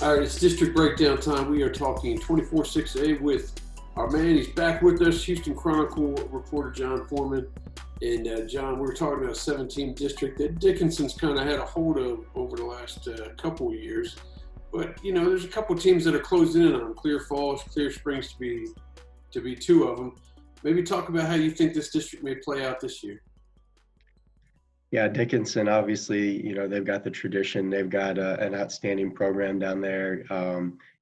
All right, it's district breakdown time. We are talking 24-6A with our man. He's back with us, Houston Chronicle reporter Jon Poorman. And John, we were talking about a 17 district that Dickinson's kind of had a hold of over the last couple of years. But, you know, there's a couple of teams that are closing in on them. Clear Falls, Clear Springs to be two of them. Maybe talk about how you think this district may play out this year. Yeah, Dickinson, obviously, you know, they've got the tradition. They've got an outstanding program down there.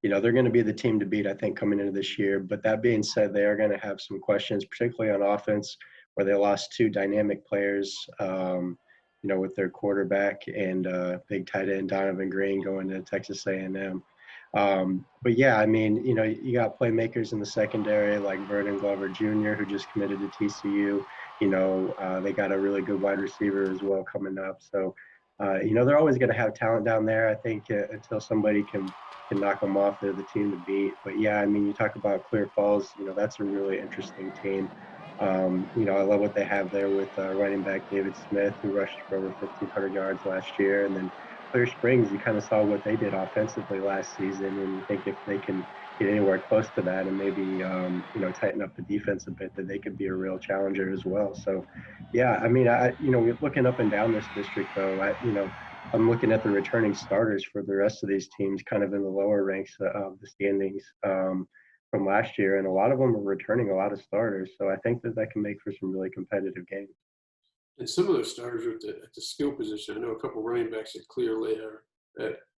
You know, they're going to be the team to beat, I think, coming into this year. But that being said, they are going to have some questions, particularly on offense, where they lost two dynamic players, you know, with their quarterback and big tight end Donovan Green going to Texas A&M. But yeah, I mean, you know, you got playmakers in the secondary like Vernon Glover Jr., who just committed to TCU. You know, they got a really good wide receiver as well coming up. So, you know, they're always going to have talent down there. I think until somebody can knock them off, they're the team to beat. But yeah, I mean, you talk about Clear Falls, you know, that's a really interesting team. You know, I love what they have there with running back David Smith, who rushed for over 1,500 yards last year. And then Clear Springs, you kind of saw what they did offensively last season. And you think if they can get anywhere close to that and maybe, you know, tighten up the defense a bit, that they could be a real challenger as well. So, yeah, I mean, you know, we're looking up and down this district, though, you know, I'm looking at the returning starters for the rest of these teams kind of in the lower ranks of the standings from last year. And a lot of them are returning a lot of starters. So I think that can make for some really competitive games. And some of those starters are at the skill position. I know a couple of running backs at Clear Lake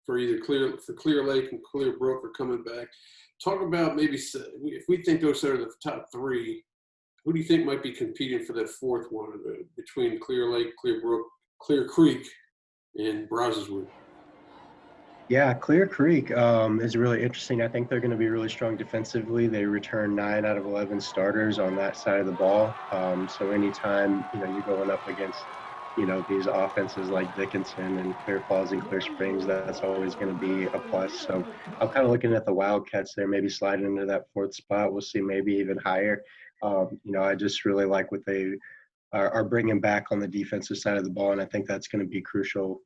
for Clear Lake and Clear Brook are coming back. Talk about maybe if we think those are the top three, who do you think might be competing for that fourth one between Clear Lake, Clear Brook, Clear Creek, and Brazoswood? Yeah, Clear Creek is really interesting. I think they're going to be really strong defensively. They return 9 out of 11 starters on that side of the ball. So anytime, you know, you're going up against, you know, these offenses like Dickinson and Clear Falls and Clear Springs, that's always going to be a plus. So I'm kind of looking at the Wildcats there, maybe sliding into that fourth spot. We'll see, maybe even higher. You know, I just really like what they are bringing back on the defensive side of the ball, and I think that's going to be crucial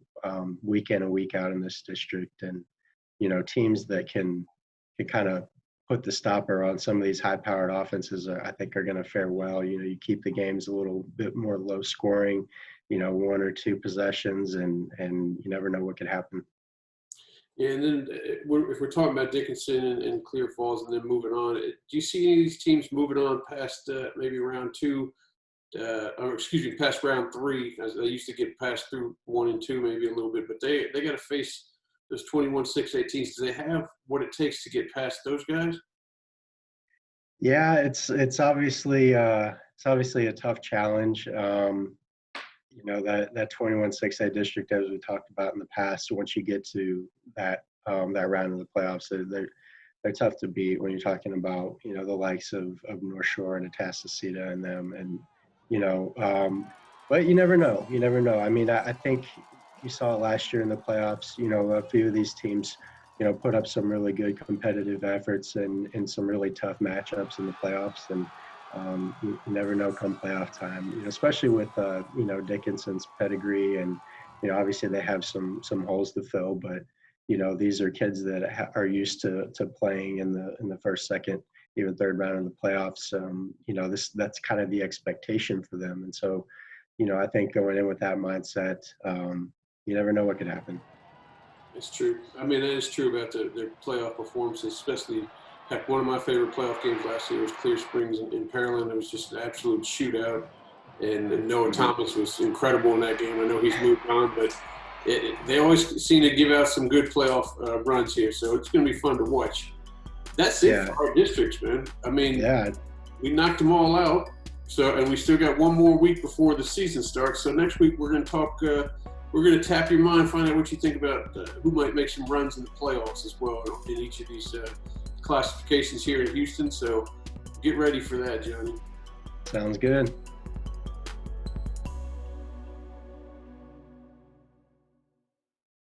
week in and week out in this district. And, you know, teams that can kind of put the stopper on some of these high-powered offenses, I think, are going to fare well. You know, you keep the games a little bit more low-scoring, you know, 1 or 2 possessions, and you never know what could happen. Yeah, and then if we're talking about Dickinson and Clear Falls and then moving on, do you see any of these teams moving on past maybe round 2? Past round 3, as they used to get passed through 1 and 2 maybe a little bit, but they got to face those 21-6 18s. Do they have what it takes to get past those guys? Yeah, it's obviously a tough challenge. You know, that 21-6A district, as we talked about in the past, once you get to that round of the playoffs, they're tough to beat when you're talking about, you know, the likes of North Shore and Atascocita and them. And you know, but you never know. You never know. I mean, I think you saw it last year in the playoffs. You know, a few of these teams, you know, put up some really good competitive efforts and some really tough matchups in the playoffs. And you never know come playoff time, you know, especially with, you know, Dickinson's pedigree. And, you know, obviously they have some holes to fill. But, you know, these are kids that are used to playing in the first, second, even third round of the playoffs. You know, that's kind of the expectation for them. And so, you know, I think going in with that mindset, you never know what could happen. It's true. I mean, that is true about their playoff performances, especially, heck, one of my favorite playoff games last year was Clear Springs in Pearland. It was just an absolute shootout. And Noah Thomas was incredible in that game. I know he's moved on, but they always seem to give out some good playoff runs here. So it's going to be fun to watch. That's it for our districts, man. I mean, we knocked them all out. So, and we still got one more week before the season starts. So next week we're going to talk. We're going to tap your mind, find out what you think about who might make some runs in the playoffs as well in each of these classifications here in Houston. So get ready for that, Johnny. Sounds good.